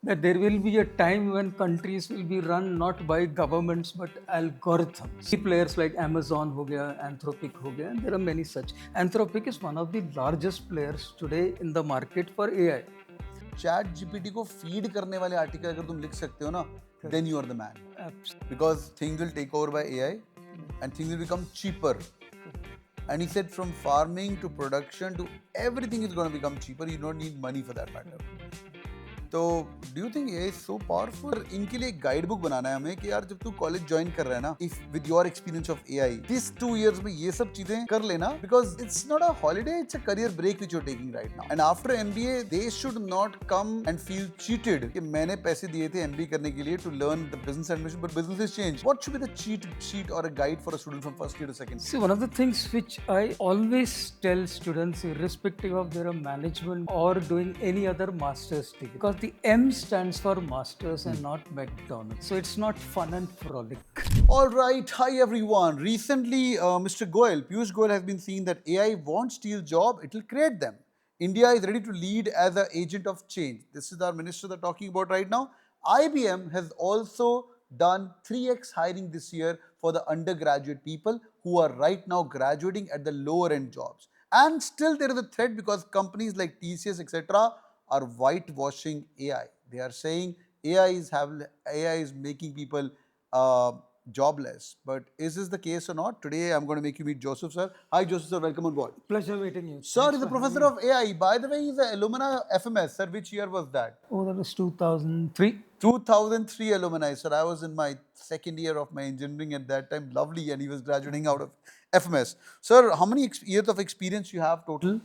that there will be a time when countries will be run not by governments but algorithms. Players like Amazon हो गया, Anthropic हो गया, and there are many such. Anthropic is one of the largest players today in the market for AI. Chat GPT को feed करने वाले article अगर तुम लिख सकते हो ना, then you are the man. Because things will take over by AI and things will become cheaper. And he said from farming to production to everything is going to become cheaper. You don't need money for that matter. तो do you think A is so powerful? इनके लिए एक guide book बनाना है हमें कि यार जब तू कॉलेज ज्वाइन कर रहा है ना, if with your experience of AI this 2 years में ये सब चीजें कर लेना, because it's not a holiday, it's a career break which you are taking right now. And after MBA they should not come and feel cheated कि मैंने पैसे दिए थे एमबीए करने के लिए to learn the business administration, but business is change. What should be the cheat sheet और a guide for a student from first year to second? See, one of the things which I always tell students, irrespective of their management or doing any other master's degree, because the M stands for masters and not McDonald's. So it's not fun and frolic. All right, hi everyone. Recently, Mr. Goyal, Piyush Goyal has been saying that AI won't steal job, it will create them. India is ready to lead as an agent of change. This is our minister they're talking about right now. IBM has also done 3x hiring this year for the undergraduate people who are right now graduating at the lower end jobs. And still there is a threat because companies like TCS, etc. are whitewashing AI. They are saying AI is making people jobless. But is this the case or not? Today I'm going to make you meet Joseph sir. Hi Joseph sir, welcome on board. Pleasure meeting you. Sir is a professor of AI. By the way, he's an alumni FMS. Sir, which year was that? Oh, that was 2003. 2003 alumni. Sir, I was in my second year of my engineering at that time. Lovely, and he was graduating out of FMS. Sir, how many years of experience you have total?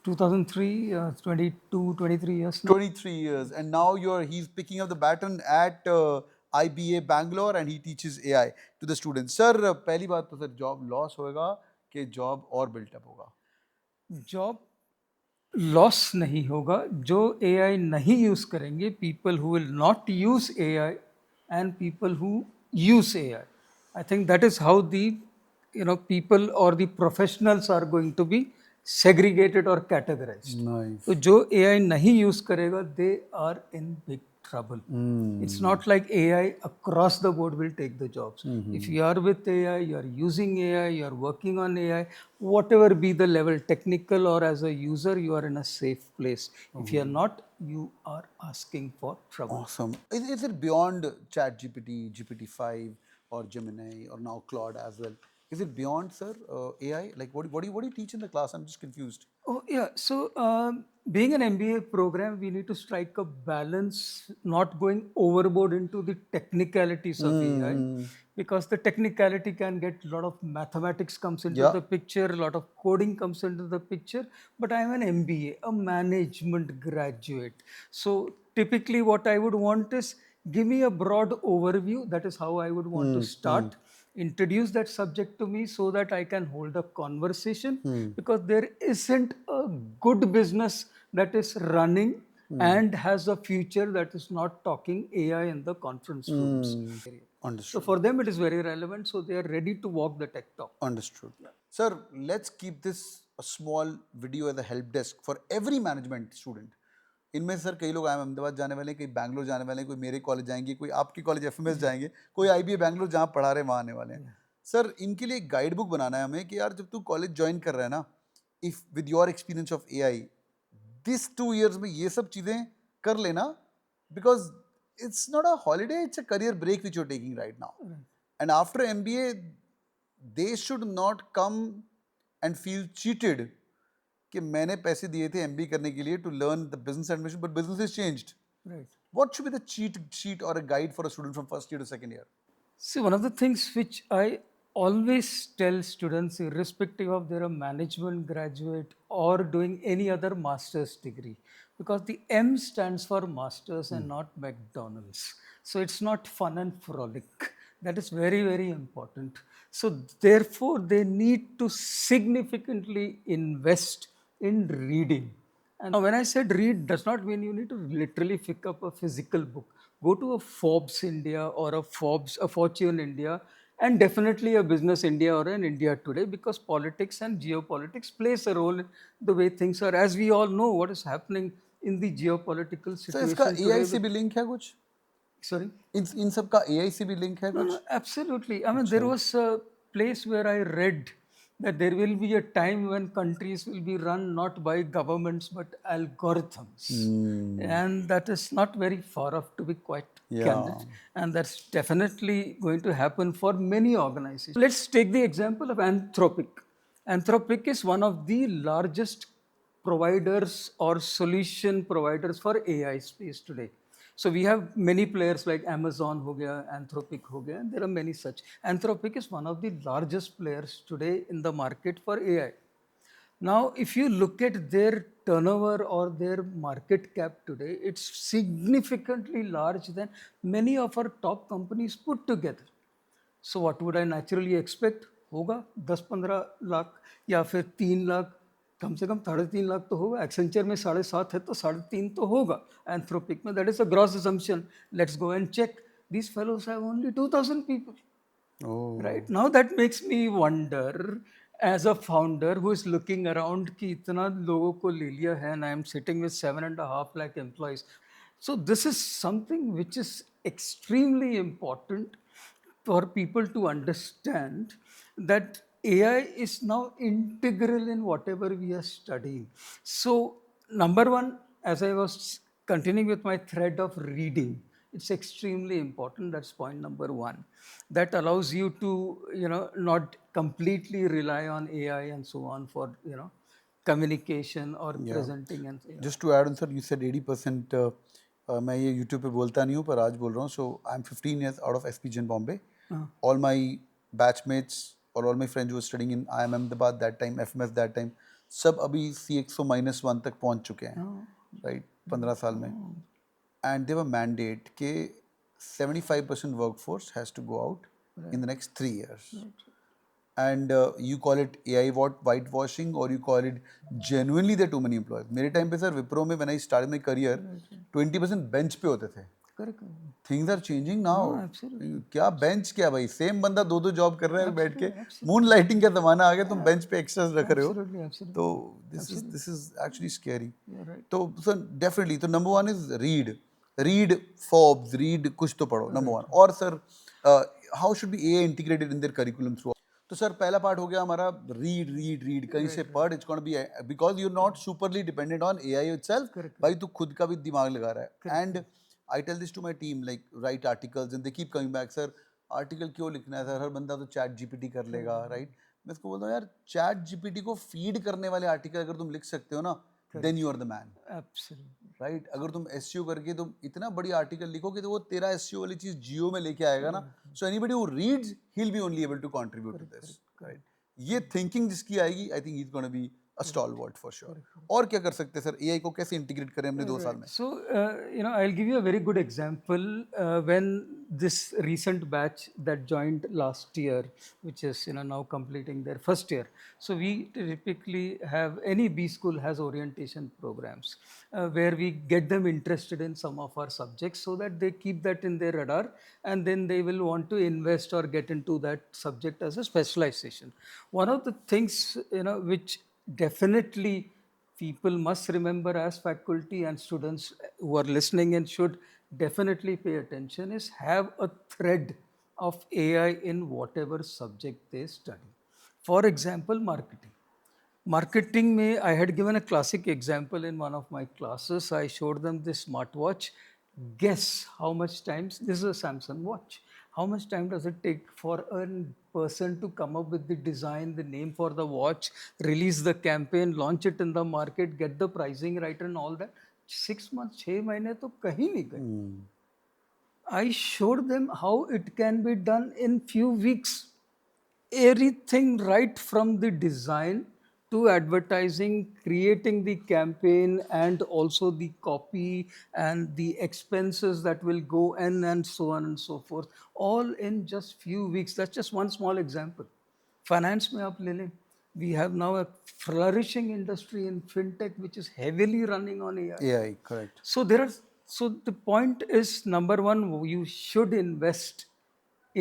2003, 22, 23 years now. 23 years, and now he's picking up the baton at IBA Bangalore, and he teaches AI to the students. Sir, पहली बात तो sir job loss होगा कि job और built up होगा? Job loss नहीं होगा. जो AI नहीं यूज करेंगे, people who will not use AI and people who use AI. I think that is how the people or the professionals are going to be segregated or categorized. Nice. तो जो AI नहीं use करेगा, they are in big trouble. It's not like AI across the board will take the jobs. If you are with AI, you are using AI, you are working on AI, whatever be the level, technical or as a user, you are in a safe place. If you are not, you are asking for trouble. Awesome. Is it beyond ChatGPT, GPT-5 or Gemini or now Claude as well? Is it beyond, sir, AI? Like what do you teach in the class? I'm just confused. Oh, yeah. So, being an MBA program, we need to strike a balance, not going overboard into the technicalities of AI, because the technicality can get a lot of mathematics comes into the picture, a lot of coding comes into the picture. But I'm an MBA, a management graduate. So, typically, what I would want is give me a broad overview. That is how I would want to start. Introduce that subject to me so that I can hold a conversation, because there isn't a good business that is running and has a future that is not talking AI in the conference rooms. Understood. So for them it is very relevant, so they are ready to walk the tech talk. Understood. Sir, let's keep this a small video as a help desk for every management student. इनमें sir कई लोग आए अहमदाबाद जाने वाले हैं, कई बैंगलोर जाने वाले हैं, कोई मेरे कॉलेज जाएंगे, कोई आपके कॉलेज एफएमएस जाएंगे, कोई आईबीए बैंगलोर जहाँ पढ़ा रहे वहाँ आने वाले हैं. सर इनके लिए एक गाइड बुक बनाना है हमें कि यार जब तू कॉलेज ज्वाइन कर रहा है ना, if with your experience of AI this 2 years में ये सब चीजें कर लेना, because it's not a holiday, it's a career break which you are taking right now. And after MBA they should not come and feel cheated कि मैंने पैसे दिए थे एमबीए करने के लिए to learn the business administration, but business is changed. Right. What should be the cheat sheet or a guide for a student from first year to second year? See, one of the things which I always tell students, irrespective of their management graduate or doing any other master's degree, because the M stands for masters and not McDonald's. So it's not fun and frolic. That is very, very important. So therefore, they need to significantly invest in reading. And now when I said read, does not mean you need to literally pick up a physical book. Go to a Forbes India or a Fortune India, and definitely a Business India or an India Today, because politics and geopolitics plays a role in the way things are. As we all know, what is happening in the geopolitical So इसका situation AI today से with, भी link है कुछ? sorry, इन सब का AI से भी link है no, कुछ? no, absolutely. I mean, there was a place where I read that there will be a time when countries will be run not by governments but algorithms. And that is not very far off, to be quite candid. And that's definitely going to happen for many organizations. Let's take the example of Anthropic. Anthropic is one of the largest providers or solution providers for AI space today. So we have many players like Amazon ho gaya, Anthropic ho gaya, and there are many such. Anthropic is one of the largest players today in the market for AI. Now, if you look at their turnover or their market cap today, it's significantly large than many of our top companies put together. So what would I naturally expect होगा 10-15 लाख या फिर 3 लाख, कम से कम 3.5 लाख तो होगा. Accenture में 7.5 है तो 3.5 तो होगा. एंथ्रोपिक में that is a gross assumption. Let's go and check. These fellows have only 2,000 people. Right now that makes me wonder as a founder who is looking around कि इतना लोगों को ले लिया है and I am sitting with 7.5 lakh employees. So this is something which is extremely important for people to understand that AI is now integral in whatever we are studying. So number one, as I was continuing with my thread of reading, it's extremely important. That's point number one. That allows you to, not completely rely on AI and so on for, communication or presenting and. Just to add on, sir, you said 80%. मैं ये YouTube पे बोलता नहीं हूँ पर आज बोल रहा हूँ. So I'm 15 years out of SP Gen Bombay. All my batchmates or all my friends who were studying in IIM Ahmedabad that time, FMS that time, सब अभी CXO-1 तक पहुँच चुके हैं, right? 15 साल में. And they were mandate कि 75% workforce has to go out in the next 3 years. And you call it AI whitewashing or you call it genuinely there are too many employees. मेरे time पे sir Wipro में when I started my career 20% bench पे होते थे. Correct. Things are changing now. Absolutely. क्या bench क्या भाई, same बंदा दो जॉब कर रहा है बैठ के. मून लाइटिंग का जमाना आ गया, तुम bench पे एक्स्ट्रास रख रहे हो. तो this is actually scary. तो सर definitely तो number one is read Forbes, read कुछ तो पढ़ो, number one. और sir how should be AI integrated in their curriculum throughout? तो सर पहला पार्ट हो गया हमारा रीड कहीं से पढ़. It's gonna be because you are not superly dependent on AI itself. भाई तू खुद का भी दिमाग लगा रहा है. And I tell this to my team like write articles and they keep coming back. Sir article क्यों लिखना है सर, हर बंदा तो चैट जीपीटी कर लेगा, राइट? मैं इसको बोलता हूँ यार चैट जीपीटी को फीड करने वाले आर्टिकल अगर तुम लिख सकते हो ना, then you are the man. Right? अगर तुम एसईओ करके तुम इतना बड़ी आर्टिकल लिखोगे तो वो तेरा एसईओ वाली चीज जियो में लेके आएगा ना. So anybody who reads he will be only able to contribute to this. Right? ये थिंकिंग जिसकी आएगी, I think he is gonna be a stalwart for sure. और क्या कर सकते हैं सर, एआई को कैसे इंटीग्रेट करें हमने 2 साल में? So, I'll give you a very good example. When this recent batch that joined last year, which is now completing their first year. So we typically have, any B school has orientation programs where we get them interested in some of our subjects so that they keep that in their radar and then they will want to invest or get into that subject as a specialization. One of the things which definitely people must remember as faculty and students who are listening and should definitely pay attention is have a thread of AI in whatever subject they study. For example, marketing. Marketing may, I had given a classic example in one of my classes. I showed them this smartwatch. Guess how much times, this is a Samsung watch. How much time does it take for a person to come up with the design, the name for the watch, release the campaign, launch it in the market, get the pricing right and all that? 6 months, 6 महीने तो कहीं नहीं गए. I showed them how it can be done in few weeks. Everything right from the design to advertising, creating the campaign and also the copy and the expenses that will go in and so on and so forth, all in just few weeks. That's just one small example. Finance mein aap le lein. We have now a flourishing industry in fintech which is heavily running on AI. AI, correct. So the point is, number one, you should invest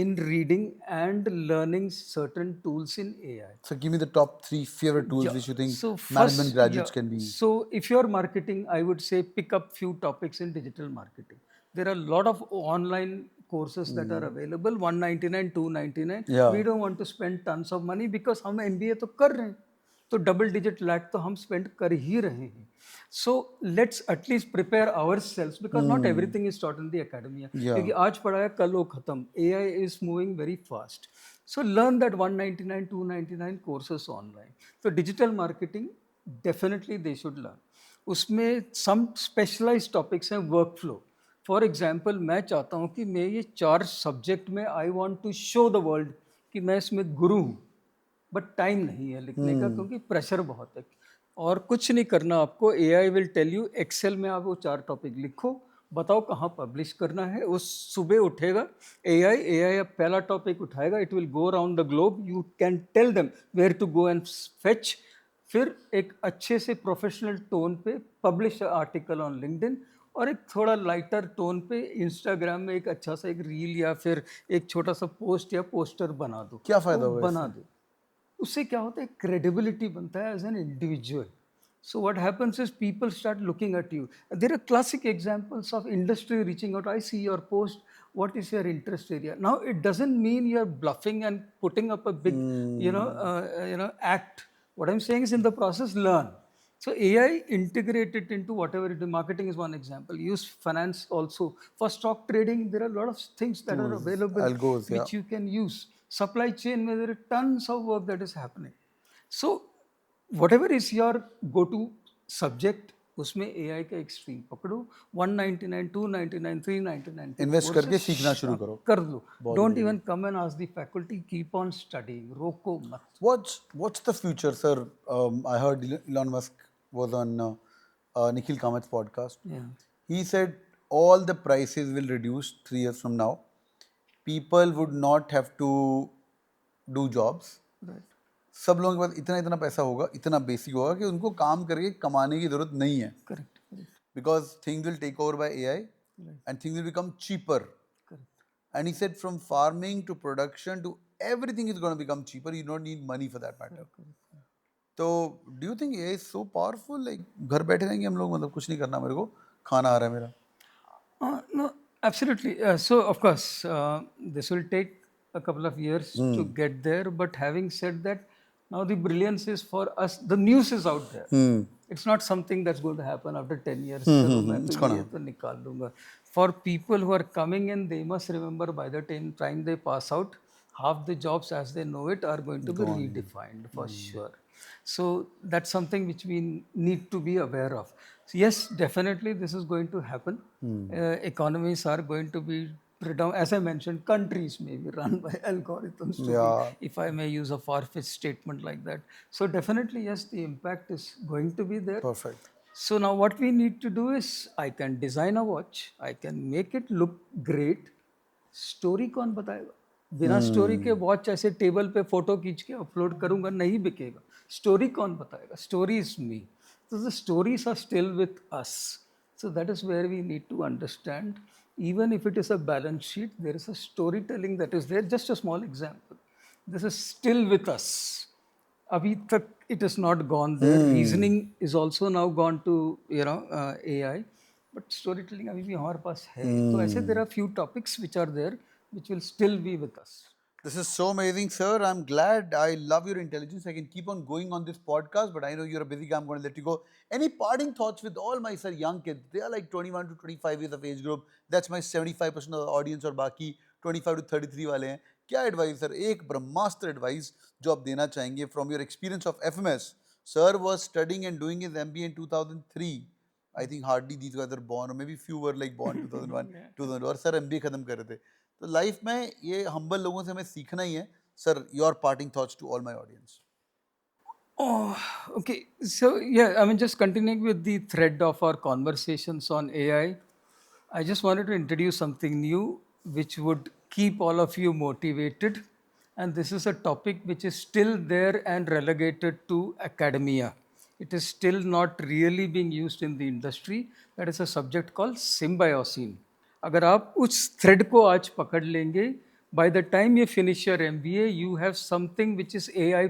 in reading and learning certain tools in AI. So give me the top 3 favorite tools which you think So management first, graduates can be. So if you're marketing, I would say pick up few topics in digital marketing. There are a lot of online courses that are available, 199, 299. Yeah. We don't want to spend tons of money because हम MBA तो कर रहे हैं, तो double digit lack तो हम spend कर ही रहे हैं. So let's at least prepare ourselves because not everything is taught in the academia, क्योंकि आज पढ़ाया कल वो खत्म. AI is moving very fast. So learn that 199, 299 courses online. So digital marketing, definitely they should learn. उसमें some specialized topics हैं workflow. For example, मैं चाहता हूँ कि मैं ये 4 सब्जेक्ट में I want to show the world कि मैं इसमें गुरु हूँ, बट टाइम नहीं है लिखने का क्योंकि प्रेशर बहुत है. और कुछ नहीं करना आपको, AI will tell you, Excel में आप वो 4 टॉपिक लिखो, बताओ कहाँ पब्लिश करना है. उस सुबह उठेगा AI पहला टॉपिक उठाएगा, it will go around the globe, you can tell them where to go and fetch. फिर एक अच्छे से प्रोफेशनल टोन पे पब्लिश आर्टिकल ऑन लिंक्डइन, और एक थोड़ा लाइटर टोन पे इंस्टाग्राम में एक अच्छा सा एक रील या फिर एक छोटा सा पोस्ट या पोस्टर बना दो. क्या फायदा होगा बना दो. उससे क्या होता है, क्रेडिबिलिटी बनता है as an individual. So what happens is people start looking at you. There are classic examples of industry reaching out. I see your post. What is your interest area? Now it doesn't mean you're bluffing and putting up a big, act. What I'm saying is in the process, learn. So AI integrate it into whatever it is. Marketing is one example. Use finance also. For stock trading, there are a lot of things that are available algos, which you can use. Supply chain, where there are tons of work that is happening. So whatever is your go to subject, उसमें AI का एक stream पकड़ो, 199, 299, 399 invest करके सीखना शुरू करो. कर लो. Don't even come and ask the faculty, keep on studying, रोको मत. What's the future, sir? I heard Elon Musk was on Nikhil Kamat's podcast. Yeah. He said all the prices will reduce 3 years from now. People would not have to do jobs. Right. सब लोगों के पास इतना इतना पैसा होगा, इतना basic होगा कि उनको काम करके कमाने की जरूरत नहीं है. Correct. Because things will take over by AI and things will become cheaper. Correct. And he said from farming to production to everything is going to become cheaper. You don't need money for that matter. तो do you think AI is so powerful? Like घर बैठे रहेंगे हम लोग, मतलब कुछ नहीं करना, मेरे को खाना आ रहा है मेरा. No, absolutely. So of course, this will take a couple of years to get there. But having said that, now the brilliance is for us. The news is out there. It's not something that's going to happen after 10 years. चलो मैं तो ये तो निकाल लूँगा. For people who are coming in, they must remember by the time they pass out, half the jobs as they know it are going to be redefined for sure. So that's something which we need to be aware of. So yes, definitely this is going to happen. Economies are going to be, as I mentioned, countries may be run by algorithms, if I may use a far-fetched statement like that. So definitely, yes, the impact is going to be there. Perfect. So now what we need to do is, I can design a watch, I can make it look great. Story कौन बताएगा? बिना story के watch ऐसे table पे photo खींच के upload करूंगा, नहीं बिकेगा. स्टोरी कौन बताएगा? Story is me. So the stories are still with us. So that is where we need to understand. Even if it is a balance sheet, there is a storytelling that is there. Just a small example. This is still with us. अभी तक it is not gone there. Reasoning is also now gone to AI. But storytelling अभी भी हमारे पास है. तो ऐसे there are few topics which are there which will still be with us. This is so amazing, sir. I'm glad. I love your intelligence. I can keep on going on this podcast, but I know you're a busy guy. I'm going to let you go. Any parting thoughts with all my sir young kids? They are like 21 to 25 years of age group. That's my 75% of the audience, और बाकी 25 to 33 वाले हैं. क्या advice sir, एक ब्रह्मास्त्र advice जो आप देना चाहेंगे from your experience of FMS? Sir was studying and doing his MBA in 2003. I think hardly these guys are born, or maybe few were like born 2001, 2002. और सर MBA खत्म कर रहे थे. तो लाइफ में ये हम्बल लोगों से हमें सीखना ही है. Sir, your parting thoughts to all my audience. Oh, okay. So yeah, I mean, just continuing with the thread of our conversations on AI, I just wanted to introduce something new which would keep all of you motivated. And this is a topic which is still there and relegated to academia. It is still not really being used in the industry. That is a subject called symbiosine. अगर आप उस thread को आज पकड़ लेंगे, By the time you finish your MBA, you have something which is AI++.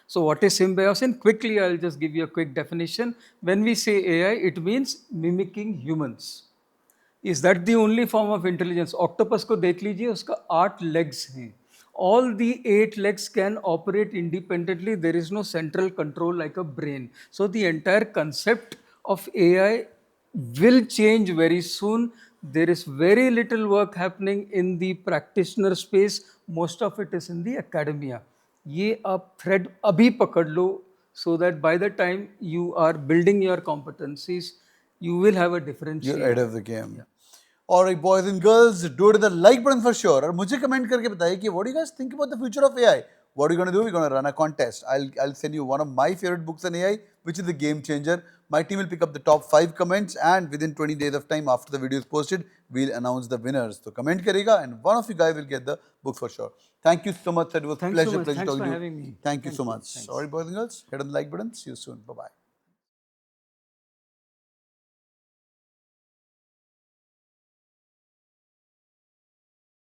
So what is symbiosis? Quickly, I'll just give you a quick definition. When we say AI, it means mimicking humans. Is that the only form of intelligence? Octopus को देख लीजिए, उसका 8 legs हैं. All the 8 legs can operate independently. There is no central control like a brain. So the entire concept of AI will change very soon. There is very little work happening in the practitioner space. Most of it is in the academia. ये आप thread अभी पकड़ लो, so that by the time you are building your competencies, you will have a differentiation. You're ahead of the game. Yeah. All right, boys and girls, do it to the like button for sure. और मुझे comment करके बताइए कि what do you guys think about the future of AI? What are you going to do? We're going to run a contest. I'll send you one of my favorite books on AI, which is The Game Changer. My team will pick up the top 5 comments, and within 20 days of time after the video is posted, we'll announce the winners. So comment करेगा, and one of you guys will get the book for sure. Thank you so much, sir. It was Thanks so pleasure much. Thanks talking for to you. having me. Thank you so much. All right, boys and girls, hit on the like button. See you soon. Bye-bye.